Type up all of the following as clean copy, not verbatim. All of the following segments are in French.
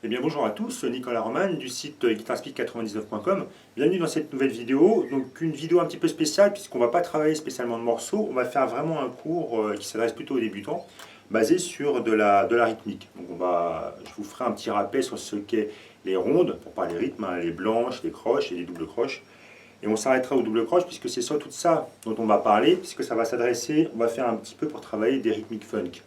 Eh bien bonjour à tous, Nicolas Roman du site guitarspeak99.com. Bienvenue dans cette nouvelle vidéo. Donc une vidéo un petit peu spéciale puisqu'on ne va pas travailler spécialement de morceaux, on va faire vraiment un cours qui s'adresse plutôt aux débutants, basé sur de la rythmique. Donc je vous ferai un petit rappel sur ce qu'est les rondes, pour parler rythme, hein, les blanches, les croches et les doubles croches. Et on s'arrêtera aux doubles croches puisque c'est sur tout ça dont on va parler, puisque ça va s'adresser, on va faire un petit peu pour travailler des rythmiques funk.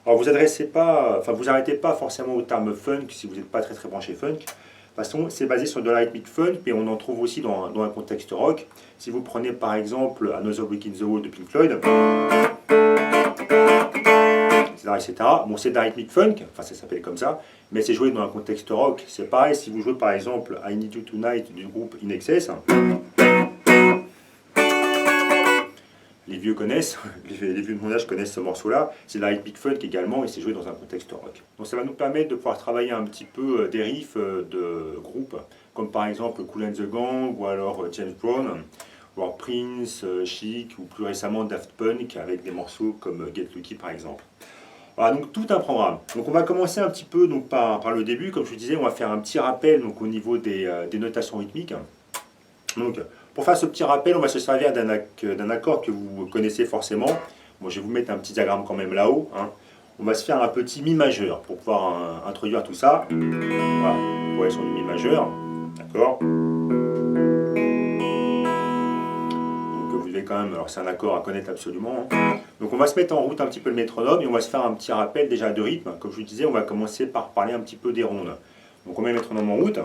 Alors vous arrêtez pas forcément au terme funk si vous n'êtes pas très branché funk. De toute façon, c'est basé sur de la rythmique funk, mais on en trouve aussi dans un contexte rock. Si vous prenez par exemple Another Brick in the Wall de Pink Floyd, etc. Bon, c'est de la rythmique funk, enfin ça s'appelle comme ça, mais c'est joué dans un contexte rock. C'est pareil si vous jouez par exemple I Need You Tonight du groupe In Excess. Les vieux connaissent, les vieux de mon âge connaissent ce morceau-là. C'est de la rythmique funk également et c'est joué dans un contexte rock. Donc ça va nous permettre de pouvoir travailler un petit peu des riffs de groupes, comme par exemple Kool and the Gang ou alors James Brown, ou alors Prince, Chic ou plus récemment Daft Punk avec des morceaux comme Get Lucky par exemple. Voilà, donc tout un programme. Donc on va commencer un petit peu donc, par le début. Comme je vous disais, on va faire un petit rappel donc, au niveau des notations rythmiques. Donc, pour faire ce petit rappel, on va se servir d'un accord que vous connaissez forcément. Bon, je vais vous mettre un petit diagramme quand même là-haut. Hein. On va se faire un petit Mi majeur pour pouvoir introduire tout ça. Voilà, on va sur du Mi majeur. D'accord. Donc vous devez quand même, alors c'est un accord à connaître absolument. Hein. Donc on va se mettre en route un petit peu le métronome et on va se faire un petit rappel déjà de rythme. Comme je vous disais, on va commencer par parler un petit peu des rondes. Donc on met le métronome en route.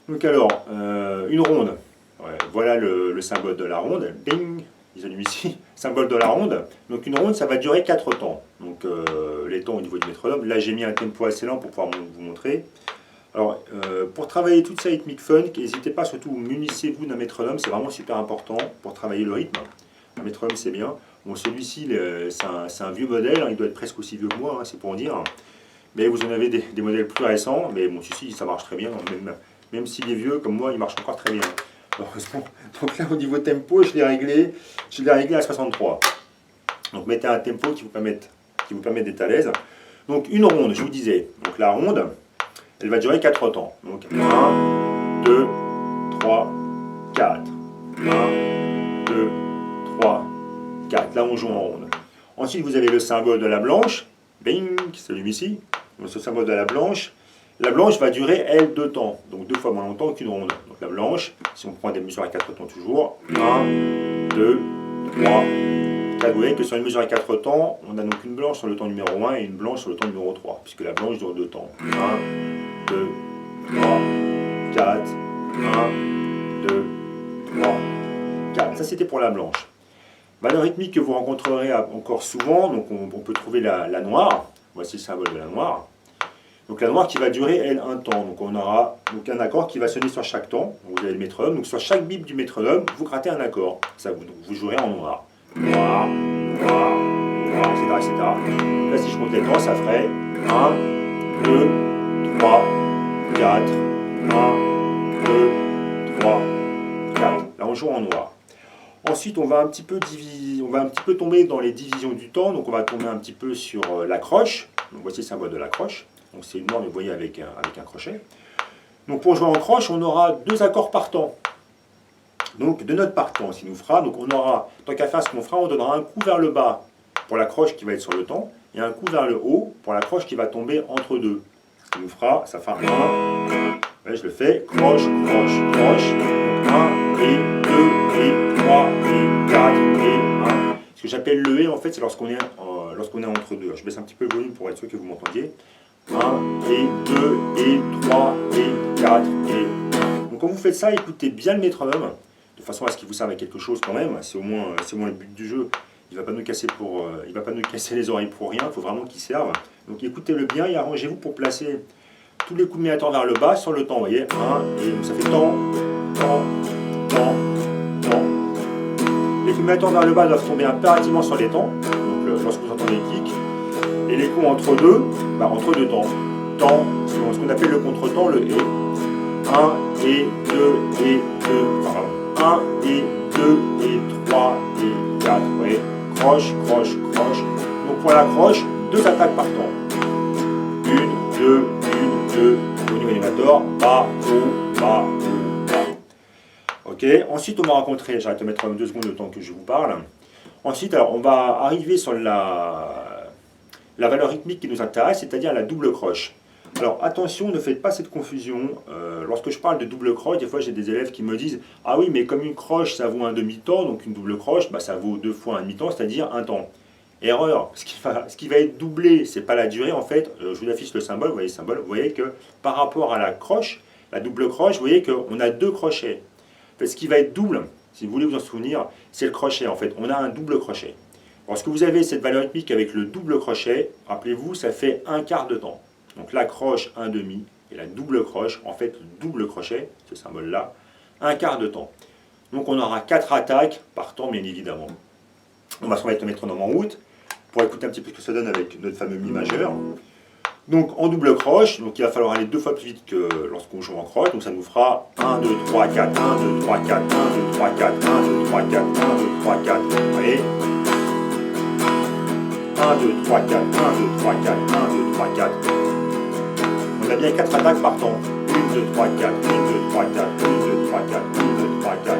Donc alors, une ronde, ouais, voilà le symbole de la ronde, bing, ils allument ici, symbole de la ronde. Donc une ronde, ça va durer 4 temps, donc les temps au niveau du métronome. Là j'ai mis un tempo assez lent pour pouvoir vous montrer. Alors pour travailler toute cette rythmique funk, n'hésitez pas, surtout munissez-vous d'un métronome, c'est vraiment super important pour travailler le rythme. Un métronome c'est bien. Bon celui-ci c'est un vieux modèle, hein, il doit être presque aussi vieux que moi, hein, c'est pour dire. Mais vous en avez des modèles plus récents, mais bon celui-ci ça marche très bien, même s'il est vieux, comme moi, il marche encore très bien. Heureusement. Donc là, au niveau tempo, je l'ai réglé à 63. Donc mettez un tempo qui vous permette d'être à l'aise. Donc une ronde, je vous disais. Donc la ronde, elle va durer 4 temps. Donc 1, 2, 3, 4. 1, 2, 3, 4. Là, on joue en ronde. Ensuite, vous avez le symbole de la blanche. Bing, qui s'allume ici. Donc ce symbole de la blanche. La blanche va durer, elle, 2 temps, donc 2 fois moins longtemps qu'une ronde. Donc la blanche, si on prend des mesures à 4 temps toujours, 1, 2, 3, 4. Vous voyez que sur une mesure à 4 temps, on a donc une blanche sur le temps numéro 1 et une blanche sur le temps numéro 3, puisque la blanche dure 2 temps. 1, 2, 3, 4, 1, 2, 3, 4. Ça, c'était pour la blanche. Valeur rythmique que vous rencontrerez encore souvent, donc on peut trouver la noire. Voici le symbole de la noire. Donc la noire qui va durer, elle, un temps. Donc on aura donc un accord qui va sonner sur chaque temps. Donc vous avez le métronome. Donc sur chaque bip du métronome, vous grattez un accord. Ça, vous jouerez en noir. Noir, noir, noir, etc., etc. Là, si je compte les temps, ça ferait 1, 2, 3, 4, 1, 2, 3, 4. Là, on joue en noir. Ensuite, on va un petit peu tomber dans les divisions du temps. Donc on va tomber un petit peu sur la croche. Donc voici le symbole de la croche. Donc c'est une noire, mais vous voyez, avec un crochet. Donc pour jouer en croche, on aura 2 accords par temps. Donc 2 notes par temps, ce qui nous fera. Donc on aura, tant qu'à faire ce qu'on fera, on donnera un coup vers le bas pour la croche qui va être sur le temps, et un coup vers le haut pour la croche qui va tomber entre deux. Ce qui nous fera, ça fera 1, ouais, je le fais, croche, croche, croche. Donc 1 et 2 et 3 et 4 et 1. Ce que j'appelle le et, en fait, c'est lorsqu'on est entre deux. Je baisse un petit peu le volume pour être sûr que vous m'entendiez. 1 et 2 et 3 et 4 et... Donc quand vous faites ça, écoutez bien le métronome, de façon à ce qu'il vous serve à quelque chose quand même, c'est au moins le but du jeu. Il ne va pas nous casser les oreilles pour rien, il faut vraiment qu'il serve. Donc écoutez-le bien et arrangez-vous pour placer tous les coups de médiator vers le bas sur le temps, vous voyez. 1 et donc ça fait temps, temps, temps, temps. Les coups de médiator vers le bas doivent tomber impérativement sur les temps, donc lorsque vous entendez les clics. Et les coups entre deux temps. Temps, c'est ce qu'on appelle le contre-temps, le et. 1 et 2 et 2, pardon. 1 et 2 et 3 et 4. Vous voyez, croche, croche, croche. Donc pour la croche, 2 attaques par temps. 1, 2, médiator, bas, haut, bas, haut, bas. Ok, ensuite on va rencontrer, j'arrête de mettre 2 secondes le temps que je vous parle. Ensuite, alors, on va arriver sur la valeur rythmique qui nous intéresse, c'est-à-dire la double croche. Alors attention, ne faites pas cette confusion. Lorsque je parle de double croche, des fois j'ai des élèves qui me disent « Ah oui, mais comme une croche ça vaut un demi-temps, donc une double croche, bah, ça vaut 2 fois un demi-temps, c'est-à-dire un temps. » Erreur, ce qui va être doublé, c'est pas la durée en fait. Je vous affiche le symbole, vous voyez le symbole, vous voyez que par rapport à la croche, la double croche, vous voyez qu'on a 2 crochets. En fait, ce qui va être double, si vous voulez vous en souvenir, c'est le crochet en fait. On a un double crochet. Lorsque vous avez cette valeur rythmique avec le double crochet, rappelez-vous, ça fait un quart de temps. Donc la croche, un demi, et la double croche, en fait, le double crochet, ce symbole-là, un quart de temps. Donc on aura 4 attaques par temps, bien évidemment. On va se remettre le métronome en route pour écouter un petit peu ce que ça donne avec notre fameux mi majeur. Donc en double croche, donc il va falloir aller 2 fois plus vite que lorsqu'on joue en croche, donc ça nous fera 1, 2, 3, 4, 1, 2, 3, 4, 1, 2, 3, 4, 1, 2, 3, 4, 1, 2, 3, 4, vous voyez 1, 2, 3, 4, 1, 2, 3, 4, 1, 2, 3, 4. On a bien 4 attaques par temps. 1, 2, 3, 4, 1, 2, 3, 4, 1, 2, 3, 4, 1, 2, 3, 4.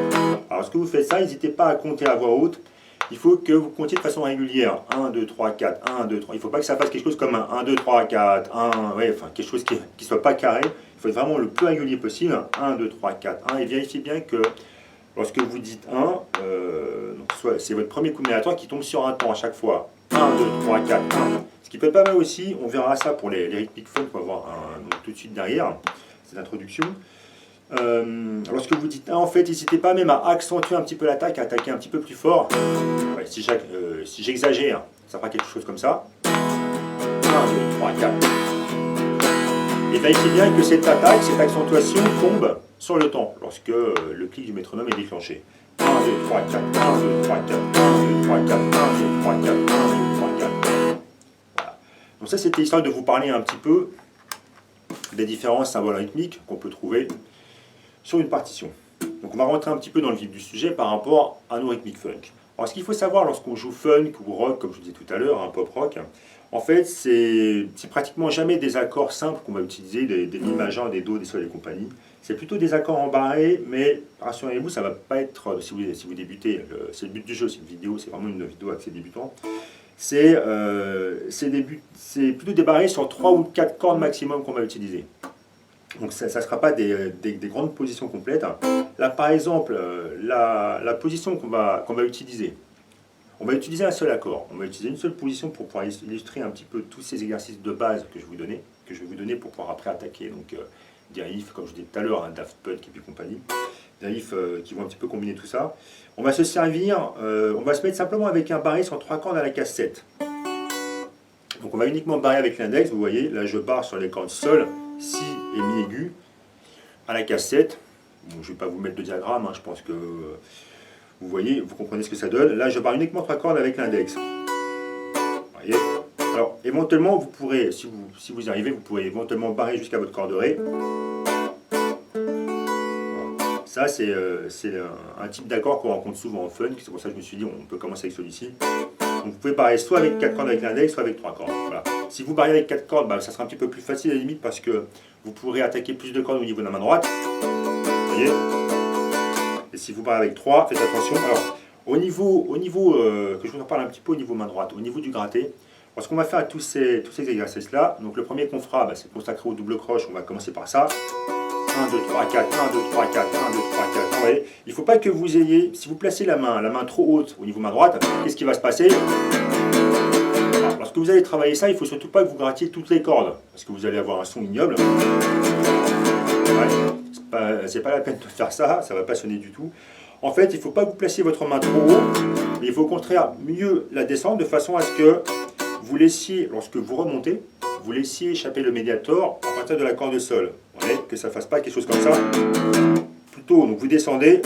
Alors, lorsque vous faites ça, n'hésitez pas à compter à voix haute. Il faut que vous comptiez de façon régulière. 1, 2, 3, 4, 1, 2, 3. Il ne faut pas que ça fasse quelque chose comme un 1, 2, 3, 4, 1, ouais, enfin, quelque chose qui ne soit pas carré. Il faut être vraiment le plus régulier possible. 1, 2, 3, 4, 1. Et vérifiez bien que lorsque vous dites 1, c'est votre premier coup de médiator qui tombe sur un temps à chaque fois. 1, 2, 3, 4, 1. Ce qui peut être pas mal aussi, on verra ça pour les rythmiques fun qu'on va voir donc, tout de suite derrière, cette introduction. Lorsque vous dites 1, en fait, n'hésitez pas même à accentuer un petit peu l'attaque, à attaquer un petit peu plus fort. Ouais, si j'exagère, ça fera quelque chose comme ça. 1, 2, 3, 4. Et vérifiez bien que cette attaque, cette accentuation tombe sur le temps, lorsque le clic du métronome est déclenché. 1, 2, 3, 4, 1, 2, 3, 4, 1, 2, 3, 4, 1, 2, 3, 4, 1, 2, 3, 4. Voilà. Donc ça, c'était histoire de vous parler un petit peu des différents symboles rythmiques qu'on peut trouver sur une partition. Donc on va rentrer un petit peu dans le vif du sujet par rapport à nos rythmiques funk. Alors ce qu'il faut savoir lorsqu'on joue funk ou rock, comme je vous disais tout à l'heure, un pop rock, en fait c'est pratiquement jamais des accords simples qu'on va utiliser, des mi majeurs, des do, des sol et compagnie. C'est plutôt des accords embarrés, mais rassurez-vous, ça ne va pas être, si vous débutez, c'est le but du jeu, c'est une vidéo, c'est vraiment une vidéo accès débutant. C'est plutôt des barrés sur 3 ou 4 cordes maximum qu'on va utiliser. Donc ça ne sera pas des grandes positions complètes. Là par exemple, la position qu'on va utiliser, on va utiliser un seul accord. On va utiliser une seule position pour pouvoir illustrer un petit peu tous ces exercices de base que je vais vous donner pour pouvoir après attaquer. Donc des riffs, comme je vous disais tout à l'heure, Daft Punk et puis compagnie. Des riffs qui vont un petit peu combiner tout ça. On va se servir, on va se mettre simplement avec un barré sur 3 cordes à la cassette. Donc on va uniquement barrer avec l'index, vous voyez, là je barre sur les cordes sol, si et mi aigu à la cassette. Bon, je ne vais pas vous mettre de diagramme, hein, je pense que vous voyez, vous comprenez ce que ça donne. Là je barre uniquement 3 cordes avec l'index. Voyez. Alors éventuellement vous pourrez, si vous y arrivez, vous pourrez éventuellement barrer jusqu'à votre corde de ré. Ça c'est un type d'accord qu'on rencontre souvent en funk, c'est pour ça que je me suis dit on peut commencer avec celui-ci. Donc vous pouvez barrer soit avec 4 cordes avec l'index, soit avec 3 cordes. Voilà. Si vous barrez avec 4 cordes, bah, ça sera un petit peu plus facile à la limite parce que vous pourrez attaquer plus de cordes au niveau de la main droite. Vous voyez. Et si vous barrez avec 3, faites attention. Alors, au niveau que je vous en parle un petit peu au niveau main droite, au niveau du gratté, lorsqu'on va faire tous ces exercices-là, donc le premier qu'on fera, bah, c'est consacré au double croche, on va commencer par ça. 1, 2, 3, 4, 1, 2, 3, 4, 1, 2, 3, 4. Vous voyez, il ne faut pas que vous ayez, si vous placez la main trop haute au niveau main droite, qu'est-ce qui va se passer? Alors, lorsque vous allez travailler ça, il ne faut surtout pas que vous grattiez toutes les cordes, parce que vous allez avoir un son ignoble. Ouais, c'est pas la peine de faire ça, ça ne va pas sonner du tout. En fait, il ne faut pas que vous placiez votre main trop haut, mais il faut au contraire mieux la descendre de façon à ce que vous laissiez, lorsque vous remontez, vous laissiez échapper le médiator à partir de la corde de sol. Vous voyez, que ça ne fasse pas quelque chose comme ça. Plutôt, donc vous descendez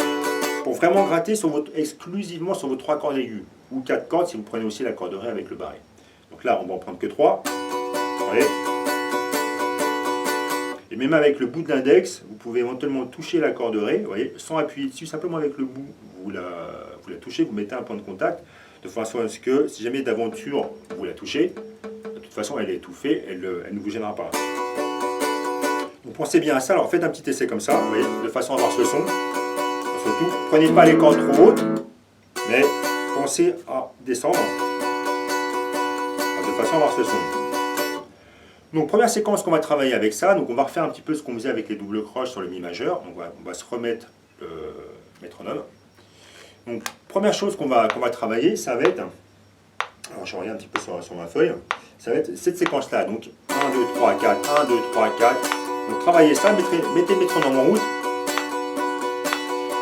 pour vraiment gratter exclusivement sur vos 3 cordes aiguës. Ou 4 cordes si vous prenez aussi la corde de ré avec le barré. Donc là, on va en prendre que 3. Vous voyez. Et même avec le bout de l'index, vous pouvez éventuellement toucher la corde de ré, vous voyez, sans appuyer dessus, simplement avec le bout, vous la touchez, vous mettez un point de contact, de façon à ce que, si jamais d'aventure vous la touchez, de toute façon elle est étouffée, elle ne vous gênera pas. Donc pensez bien à ça, alors faites un petit essai comme ça, vous voyez, de façon à avoir ce son. Surtout, prenez pas les cordes trop hautes, mais pensez à descendre de façon à avoir ce son. Donc première séquence qu'on va travailler avec ça, donc on va refaire un petit peu ce qu'on faisait avec les doubles croches sur le mi majeur. Donc on va se remettre le métronome. Donc première chose qu'on va travailler, ça va être, alors je reviens un petit peu sur ma feuille, ça va être cette séquence-là. Donc 1, 2, 3, 4, 1, 2, 3, 4. Donc travaillez ça, mettez le métronome en route.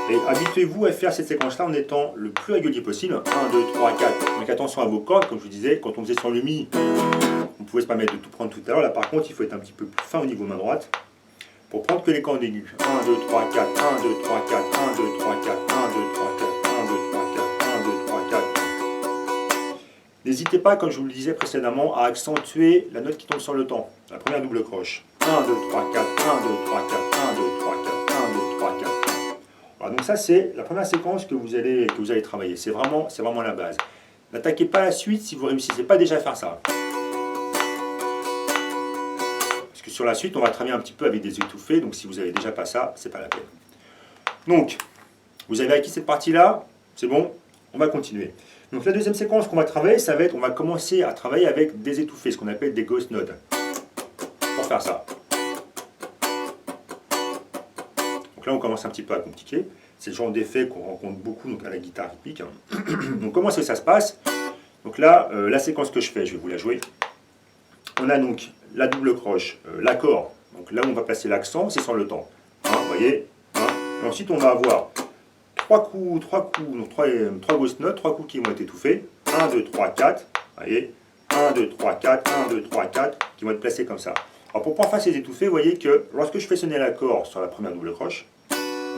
Et habituez-vous à faire cette séquence-là en étant le plus régulier possible. 1, 2, 3, 4. Donc attention à vos cordes, comme je vous disais, quand on faisait sur le mi, on pouvait se permettre de tout prendre tout à l'heure. Là par contre, il faut être un petit peu plus fin au niveau main droite pour prendre que les cordes aiguës. 1, 2, 3, 4, 1, 2, 3, 4, 1, 2, 3, 4, 1, 2, 3, 4, 1, 2, 3, 4, 1, 2, 3, 4. N'hésitez pas, comme je vous le disais précédemment, à accentuer la note qui tombe sur le temps. La première double croche. 1, 2, 3, 4, 1, 2, 3, 4, 1, 2, 3, 4, 1, 2, 3, 4. Voilà, donc ça c'est la première séquence que vous allez travailler. C'est vraiment la base. N'attaquez pas la suite si vous ne réussissez pas déjà à faire ça. Parce que sur la suite, on va travailler un petit peu avec des étouffés. Donc si vous n'avez déjà pas ça, c'est pas la peine. Donc, vous avez acquis cette partie-là. C'est bon, on va continuer. Donc la deuxième séquence qu'on va travailler, ça va être, on va commencer à travailler avec des étouffés, ce qu'on appelle des ghost notes. Pour faire ça. Donc là, on commence un petit peu à compliquer. C'est le genre d'effet qu'on rencontre beaucoup donc, à la guitare rythmique. Donc comment est-ce que ça se passe? Donc là, la séquence que je fais, je vais vous la jouer. On a donc la double croche, l'accord. Donc là où on va placer l'accent, c'est sur le temps. Vous voyez, et ensuite, on va avoir trois coups, donc trois ghost notes, 3 coups qui vont être étouffés. 1, 2, 3, 4. Vous voyez, 1, 2, 3, 4, 1, 2, 3, 4, qui vont être placés comme ça. Alors pour pouvoir faire ces étouffés, vous voyez que lorsque je fais sonner l'accord sur la première double croche,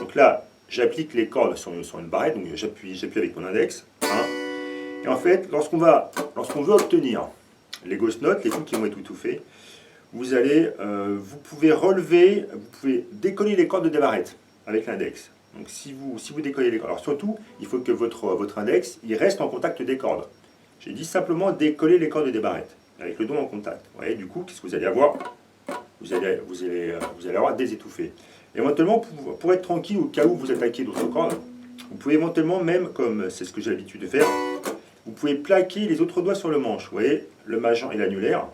donc là, j'applique les cordes sur une barrette, donc j'appuie avec mon index. Et en fait, lorsqu'on veut obtenir les ghost notes, les coups qui vont être étouffés, vous pouvez relever, vous pouvez décoller les cordes de barrette avec l'index. Donc si vous décollez les cordes, alors surtout, il faut que votre index il reste en contact des cordes. J'ai dit simplement décoller les cordes des barrettes avec le doigt en contact. Vous voyez, du coup, qu'est-ce que vous allez avoir? Vous allez avoir des étouffés. Éventuellement, pour être tranquille au cas où vous attaquez d'autres cordes, vous pouvez éventuellement même, comme c'est ce que j'ai l'habitude de faire, vous pouvez plaquer les autres doigts sur le manche. Vous voyez, le majeur et l'annulaire.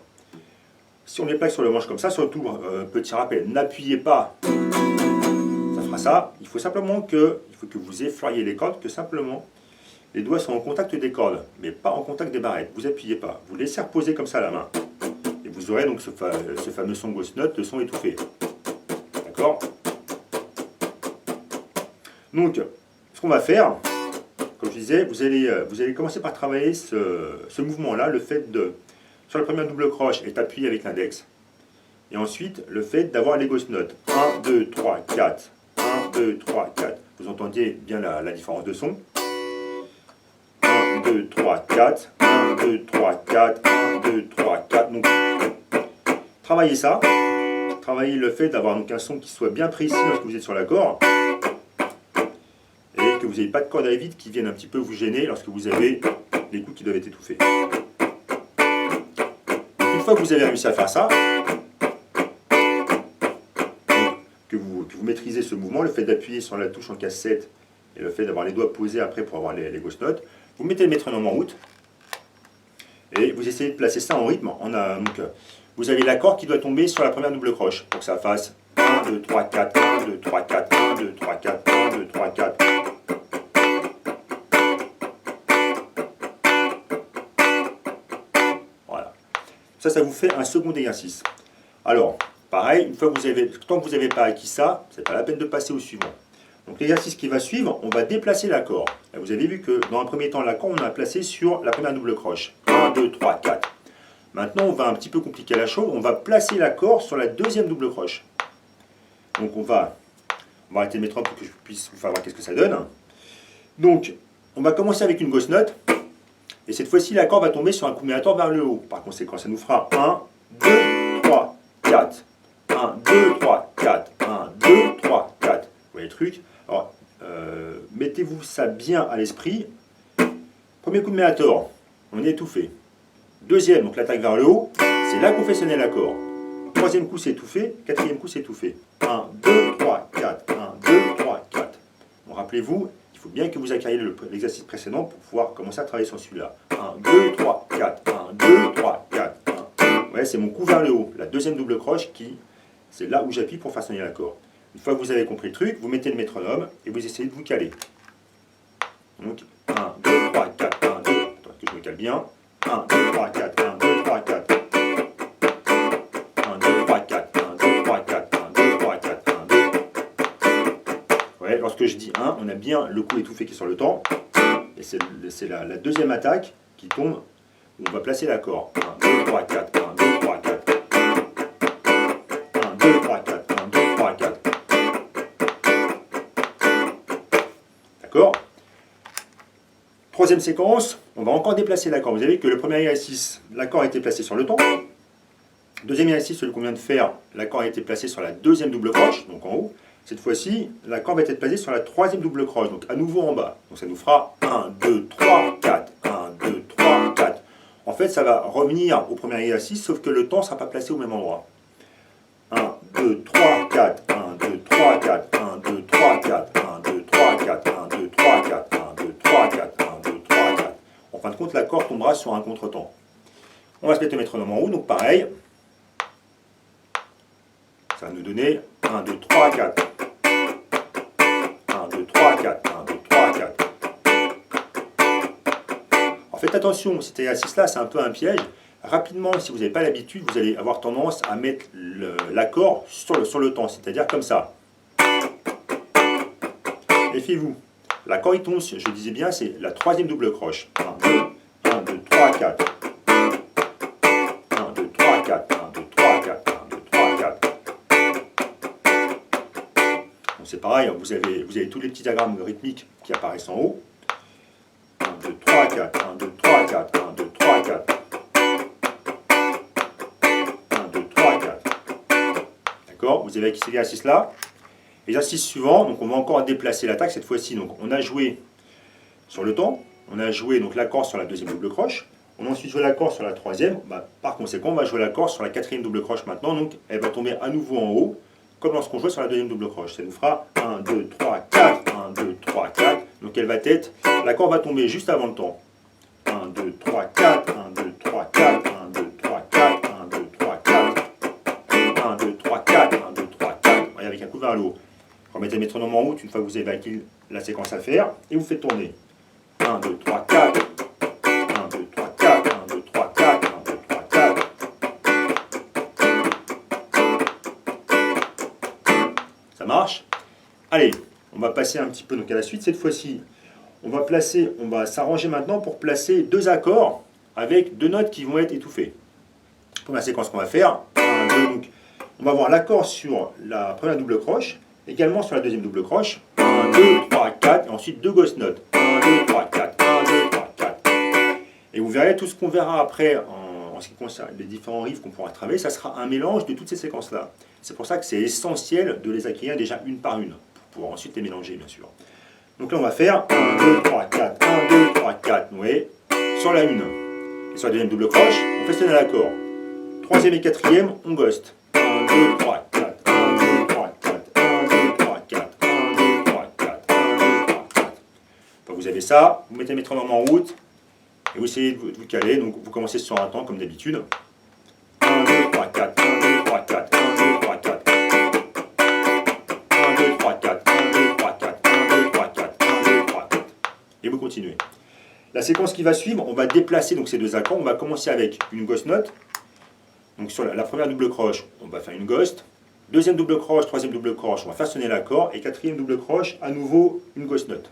Si on les plaque sur le manche comme ça, surtout, petit rappel, n'appuyez pas. Ça fera ça. Il faut simplement que vous effleuriez les cordes, que simplement les doigts sont en contact des cordes, mais pas en contact des barrettes. Vous appuyez pas. Vous laissez reposer comme ça la main. Et vous aurez donc ce fameux son ghost note, le son étouffé. D'accord? Donc, ce qu'on va faire, comme je disais, vous allez commencer par travailler ce mouvement-là, le fait de, sur la première double croche, est appuyé avec l'index. Et ensuite, le fait d'avoir les ghost notes. 1, 2, 3, 4. 1, 2, 3, 4. Vous entendiez bien la différence de son. 1, 2, 3, 4. 1, 2, 3, 4. 1, 2, 3, 4. Donc, travaillez ça. Travaillez le fait d'avoir donc un son qui soit bien précis lorsque vous êtes sur l'accord. Et que vous n'ayez pas de cordes à vide qui viennent un petit peu vous gêner lorsque vous avez les coups qui doivent être étouffés. Une fois que vous avez réussi à faire ça, que vous maîtrisez ce mouvement, le fait d'appuyer sur la touche en cassette et le fait d'avoir les doigts posés après pour avoir les ghost notes, vous mettez le métronome en route et vous essayez de placer ça en rythme. Donc, vous avez l'accord qui doit tomber sur la première double croche pour que ça fasse 1, 2, 3, 4, 1, 2, 3, 4, 1, 2, 3, 4, 1, 2, 3, 4. Voilà. Ça vous fait un second exercice. Alors, pareil, tant que vous n'avez pas acquis ça, c'est pas la peine de passer au suivant. Donc l'exercice qui va suivre, on va déplacer l'accord. Vous avez vu que dans un premier temps, l'accord, on l'a placé sur la première double croche. 1, 2, 3, 4. Maintenant, on va un petit peu compliquer la chose. On va placer l'accord sur la deuxième double croche. Donc on va arrêter de mettre un pour que je puisse vous faire voir qu'est-ce que ça donne. Donc, on va commencer avec une ghost note. Et cette fois-ci, l'accord va tomber sur un coup minatoire vers le haut. Par conséquent, ça nous fera 1, 2, 3, 4. 1, 2, 3, 4. 1, 2, 3, 4. Vous voyez le truc? Alors, mettez-vous ça bien à l'esprit. Premier coup de minator, on est étouffé. Deuxième, donc l'attaque vers le haut, c'est là qu'on fait sonner l'accord. troisième coup c'est tout fait, quatrième coup c'est tout fait. 1, 2, 3, 4, 1, 2, 3, 4. Bon, rappelez-vous, il faut bien que vous acquériez l'exercice précédent pour pouvoir commencer à travailler sur celui-là. 1, 2, 3, 4, 1, 2, 3, 4, 1. Ouais, c'est mon coup vers le haut, la deuxième double croche c'est là où j'appuie pour faire sonner l'accord. Une fois que vous avez compris le truc, vous mettez le métronome et vous essayez de vous caler. Donc 1, 2, 3, 4, 1, 2, attends que je me cale bien. 1, 2, 3, 4, 1, 2, 3, 4. 1, 2, 3, 4, 1, 2, 3, 4, 1, 2, 3, 4, 1, 2. Ouais, lorsque je dis 1, on a bien le coup étouffé qui est sur le temps. Et c'est la deuxième attaque qui tombe où on va placer l'accord. 1, 2, 3, 4, 1, 2, 3, 4. 1, 2, 3, 4, 1, 2, 3, 4. D'accord? Troisième séquence, on va encore déplacer l'accord. Vous avez vu que le premier exercice, l'accord a été placé sur le temps. Deuxième exercice, celui qu'on vient de faire, l'accord a été placé sur la deuxième double croche, donc en haut. Cette fois-ci, l'accord va être placé sur la troisième double croche, donc à nouveau en bas. Donc ça nous fera 1, 2, 3, 4, 1, 2, 3, 4. En fait, ça va revenir au premier exercice, sauf que le temps ne sera pas placé au même endroit. 1, 2, 3, 4, 1, 2, 3, 4, 1, 2, 3, 4, 1, 2, 3, 4, 1, 2, 3, 4, 1, 2, 3, 4, 1, 2, 3, 4. En fin de compte, l'accord tombera sur un contretemps. On va se mettre le métronome en haut, donc pareil. Ça va nous donner 1, 2, 3, 4. 1, 2, 3, 4. 1, 2, 3, 4. Alors faites attention, cet exercice-là, c'est un peu un piège. Rapidement, si vous n'avez pas l'habitude, vous allez avoir tendance à mettre l'accord sur le temps, c'est-à-dire comme ça. Méfiez-vous. L'accord, il tombe, je disais bien, c'est la troisième double croche. 1, 2, 3, 4. 1, 2, 3, 4. 1, 2, 3, 4. 1, 2, 3, 4. Donc c'est pareil, vous avez tous les petits diagrammes rythmiques qui apparaissent en haut. 1, 2, 3, 4. 1, 2, 3, 4. 1, 2, 3, 4. 1, 2, 3, 4. D'accord? Vous avez cet exercice-là. Exercice suivant, donc on va encore déplacer l'attaque cette fois-ci. Donc on a joué sur le temps, on a joué donc l'accord sur la deuxième double croche, on a ensuite joué l'accord sur la troisième. Par conséquent, on va jouer l'accord sur la quatrième double croche maintenant. Donc elle va tomber à nouveau en haut, comme lorsqu'on jouait sur la deuxième double croche. Ça nous fera 1, 2, 3, 4, 1, 2, 3, 4. Donc elle va être, l'accord va tomber juste avant le temps. 1, 2, 3, 4, 1, 2, 3, 4, 1, 2, 3, 4, 1, 2, 3, 4. 1, 2, 3, 4, 1, 2, 3, 4. Voyez, avec un coup vers le haut. Remettez le métronome en route une fois que vous avez acquis la séquence à faire et vous faites tourner. 1, 2, 3, 4. 1, 2, 3, 4. 1, 2, 3, 4. 1, 2, 3, 4. Ça marche? Allez, on va passer un petit peu donc à la suite. Cette fois-ci, on va s'arranger maintenant pour placer deux accords avec deux notes qui vont être étouffées. Première séquence qu'on va faire. 1, 2, donc, on va avoir l'accord sur la première double croche. Également sur la deuxième double croche, 1, 2, 3, 4, et ensuite deux ghost notes. 1, 2, 3, 4, 1, 2, 3, 4. Et vous verrez tout ce qu'on verra après en ce qui concerne les différents riffs qu'on pourra travailler, ça sera un mélange de toutes ces séquences-là. C'est pour ça que c'est essentiel de les acquérir déjà une par une, pour pouvoir ensuite les mélanger bien sûr. Donc là on va faire 1, 2, 3, 4, 1, 2, 3, 4, oui, sur la 1. Et sur la deuxième double croche, on fait sonner l'accord. Troisième et quatrième, on ghost. 1, 2, 3, 4. Vous avez ça, vous mettez le métronome en route et vous essayez de vous caler. Donc vous commencez sur un temps comme d'habitude. 1, 2, 3, 4, 1, 2, 3, 4, 1, 2, 3, 4. 1, 2, 3, 4, 1, 2, 3, 4, 1, 2, 3, 4, 1, 2, 3, 4. Et vous continuez. La séquence qui va suivre, on va déplacer donc ces deux accords. On va commencer avec une ghost note. Donc sur la première double croche, on va faire une ghost. Deuxième double croche, troisième double croche, on va faire sonner l'accord. Et quatrième double croche, à nouveau une ghost note.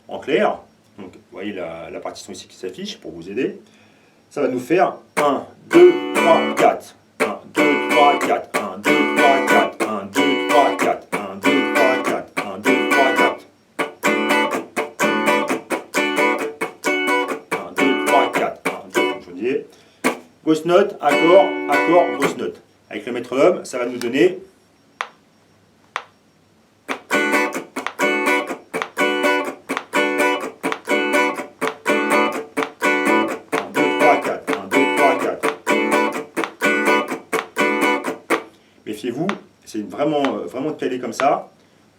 En clair, donc vous voyez la partition ici qui s'affiche pour vous aider. Ça va nous faire 1, 2, 3, 4. 1, 2, 3, 4. 1, 2, 3, 4. 1, 2, 3, 4. 1, 2, 3, 4. 1, 2, 3, 4. 1, 2, 3, 4. 1, 2, comme je vous disais. Ghost note, accord, accord, ghost note. Avec le métronome, ça va nous donner... 1, 2, 3, 4. C'est vraiment, vraiment de caler comme ça.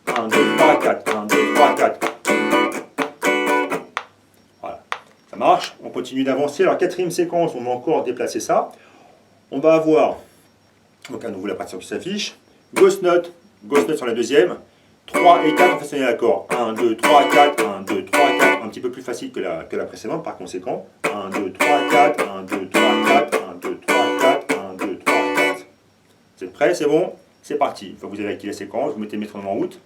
1, 2, 3, 4. 1, 2, 3, 4. Voilà, ça marche. On continue d'avancer. Alors, quatrième séquence, on va encore déplacer ça. On va avoir, donc à nouveau la partition qui s'affiche. Ghost note sur la deuxième. 3 et 4, on fait sonner l'accord. 1, 2, 3, 4, 1, 2, 3, 4. Un petit peu plus facile que la précédente par conséquent. 1, 2, 3, 4, 1, 2, 3, 4, 1, 2, 3, 4, 1, 2, 3, 4. Vous êtes prêts? C'est bon? C'est parti. Une fois que vous avez acquis la séquence, vous mettez le métronome en route.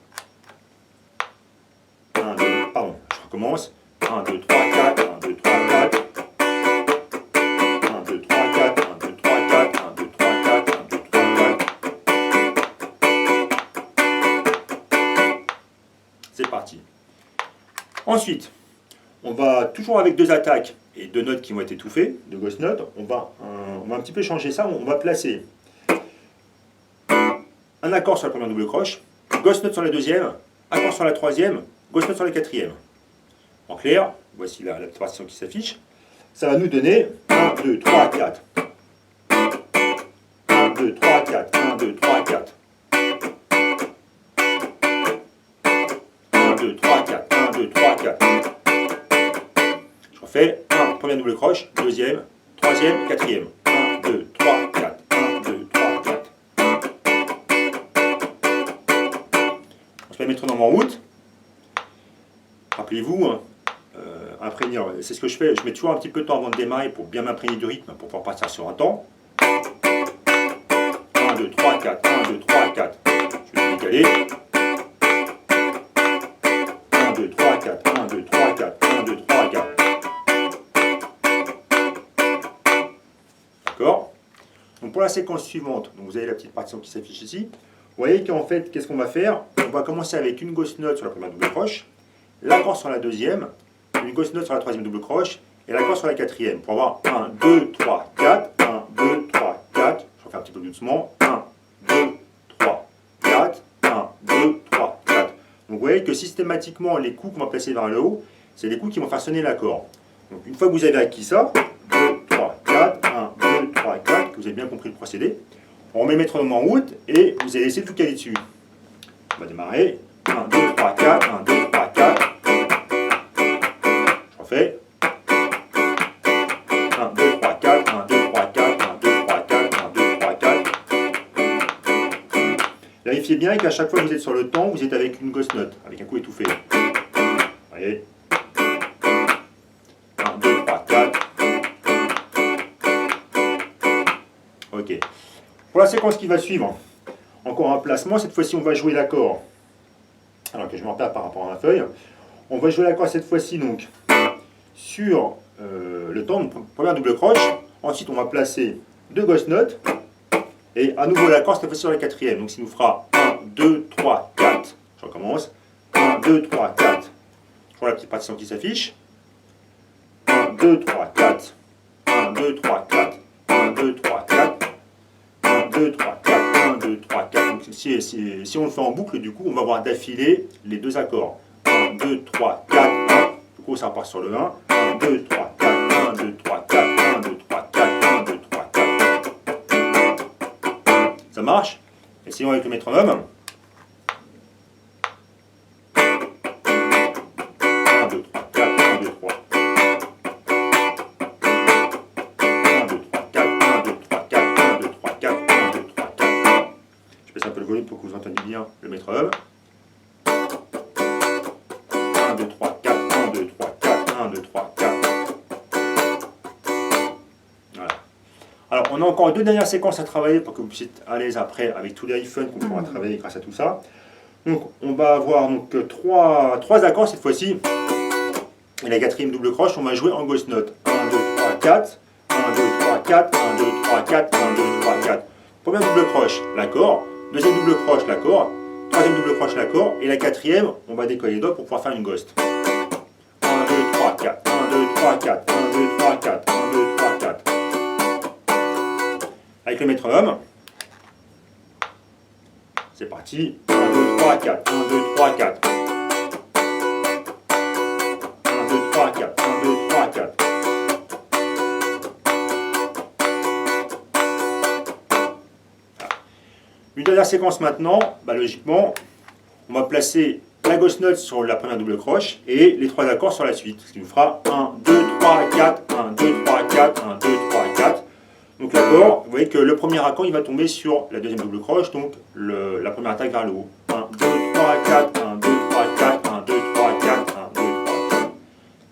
1, 2, pardon, je recommence. 1, 2, 3, 4, 1, 2, 3, 4. 1, 2, 3, 4, 1, 2, 3, 4, 1, 2, 3, 4, 1, 2, 3, 4. C'est parti. Ensuite, on va toujours avec deux attaques et deux notes qui vont être étouffées, deux ghost notes. On va un petit peu changer ça. On va placer un accord sur la première double croche, ghost note sur la deuxième, accord sur la troisième, ghost note sur la quatrième. En clair, voici la petite partition qui s'affiche. Ça va nous donner 1, 2, 3, 4. 1, 2, 3, 4. 1, 2, 3, 4. 1, 2, 3, 4. 1, 2, 3, 4. Je refais 1, première double croche, deuxième, troisième, quatrième. 1, 2, 3, 4. 1, 2, 3, 4. On se met le métronome en route. Rappelez-vous, imprégner, c'est ce que je fais, je mets toujours un petit peu de temps avant de démarrer pour bien m'imprégner du rythme, pour pouvoir partir sur un temps. 1, 2, 3, 4, 1, 2, 3, 4. Je vais décaler. 1, 2, 3, 4, 1, 2, 3, 4, 1, 2, 3, 4. D'accord? Donc pour la séquence suivante, donc vous avez la petite partition qui s'affiche ici. Vous voyez qu'en fait, qu'est-ce qu'on va faire? On va commencer avec une ghost note sur la première double croche, l'accord sur la deuxième, une ghost note sur la troisième double croche et l'accord sur la quatrième pour avoir 1, 2, 3, 4, 1, 2, 3, 4. Je refais un petit peu plus doucement. 1, 2, 3, 4, 1, 2, 3, 4. Donc vous voyez que systématiquement, les coups qu'on va placer vers le haut, c'est les coups qui vont faire sonner l'accord. Donc une fois que vous avez acquis ça, 2, 3, 4, 1, 2, 3, 4, que vous avez bien compris le procédé, on remet le métronome en route et vous allez essayer de tout caler dessus. On va démarrer. 1, 2, 3, 4, 1, 2, 3, 4. Je refais. 1, 2, 3, 4, 1, 2, 3, 4, 1, 2, 3, 4, 1, 2, 3, 4. Vérifiez bien qu'à chaque fois que vous êtes sur le temps, vous êtes avec une ghost note, avec un coup étouffé. Vous voyez. 1, 2, 3, 4. Ok. Pour la séquence qui va suivre, encore un placement. Cette fois-ci, on va jouer l'accord. Alors que je me repère par rapport à la feuille. On va jouer l'accord cette fois-ci donc sur le temps, donc première double croche. Ensuite, on va placer deux ghost notes. Et à nouveau l'accord, cette fois-ci sur la quatrième. Donc, ça nous fera 1, 2, 3, 4. Je recommence. 1, 2, 3, 4. Je vois la petite partition qui s'affiche. 1, 2, 3, 4. 1, 2, 3, 4. 1, 2, 3, 4. 1, 2, 3, 4. 1, 2, 3, 4. Donc, si on le fait en boucle, du coup, on va voir d'affilée les deux accords. 1, 2, 3, 4, 1. Du coup, ça repart sur le 1. 1, 2, 3, 4. 1, 2, 3, 4. 1, 2, 3, 4. 1, 2, 3, 4. Ça marche? Essayons avec le métronome. 1, 2, 3, 4. 1, 2, 3. 1, 2, 3, 4. 1, 2, 3, 4. 1, 2, 3, 4. 1, 2, 3, 4. Je baisse un peu le volume pour que vous entendiez bien le métronome. 1, 2, 3, 4. 1, 2, 3, 4. 1, 2, 3, 4. Voilà. Alors, on a encore deux dernières séquences à travailler pour que vous puissiez être à l'aise après avec tous les iPhones qu'on pourra travailler grâce à tout ça. Donc, on va avoir donc, trois accords cette fois-ci. Et la quatrième double croche, on va jouer en ghost note. 1, 2, 3, 4. 1, 2, 3, 4. 1, 2, 3, 4. 1, 2, 3, 4. Première double croche, l'accord. Deuxième double croche, l'accord. Troisième double croche, l'accord. Et la quatrième, on va décoller les doigts pour pouvoir faire une ghost. 1, 2, 3, 4. 1, 2, 3, 4. 1, 2, 3, 4. 1, 2, 3, 4. Avec le métronome. C'est parti. 1, 2, 3, 4. 1, 2, 3, 4. 1, 2, 3, 4. 1, 2, 3, 4. Une dernière séquence maintenant, logiquement, on va placer la ghost note sur la première double croche et les 3 accords sur la suite. Ce qui nous fera 1, 2, 3, 4, 1, 2, 3, 4, 1, 2, 3, 4. Donc l'accord, vous voyez que le premier accord il va tomber sur la deuxième double croche, donc la première attaque vers le haut. 1, 2, 3, 4, 1, 2, 3, 4, 1, 2, 3, 4, 1, 2, 3, 4.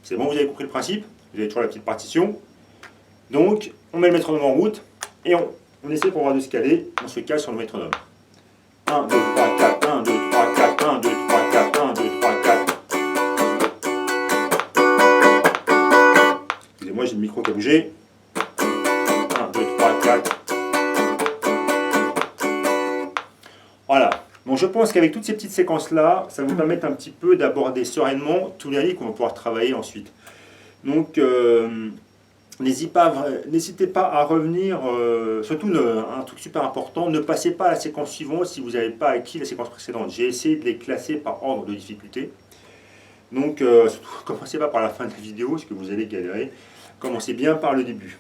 C'est bon, vous avez compris le principe? Vous avez toujours la petite partition. Donc, on met le métronome en route et on essaie pour voir de se caler, on se cale sur le métronome. 1, 2, 3, 4, 1, 2, 3, 4, 1, 2, 3, 4, 1, 2, 3, 4. Excusez-moi, j'ai le micro qui a bougé. 1, 2, 3, 4. Voilà. Bon, je pense qu'avec toutes ces petites séquences-là, ça va vous permettre un petit peu d'aborder sereinement tous les riffs qu'on va pouvoir travailler ensuite. Donc, n'hésitez pas à revenir, surtout un truc super important, ne passez pas à la séquence suivante si vous n'avez pas acquis la séquence précédente. J'ai essayé de les classer par ordre de difficulté. Donc, surtout, commencez pas par la fin de la vidéo, parce que vous allez galérer. Commencez bien par le début.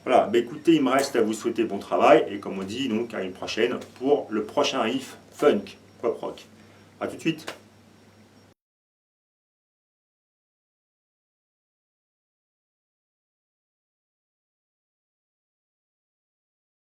Voilà, écoutez, il me reste à vous souhaiter bon travail, et comme on dit, donc à une prochaine pour le prochain riff funk, pop rock. A tout de suite.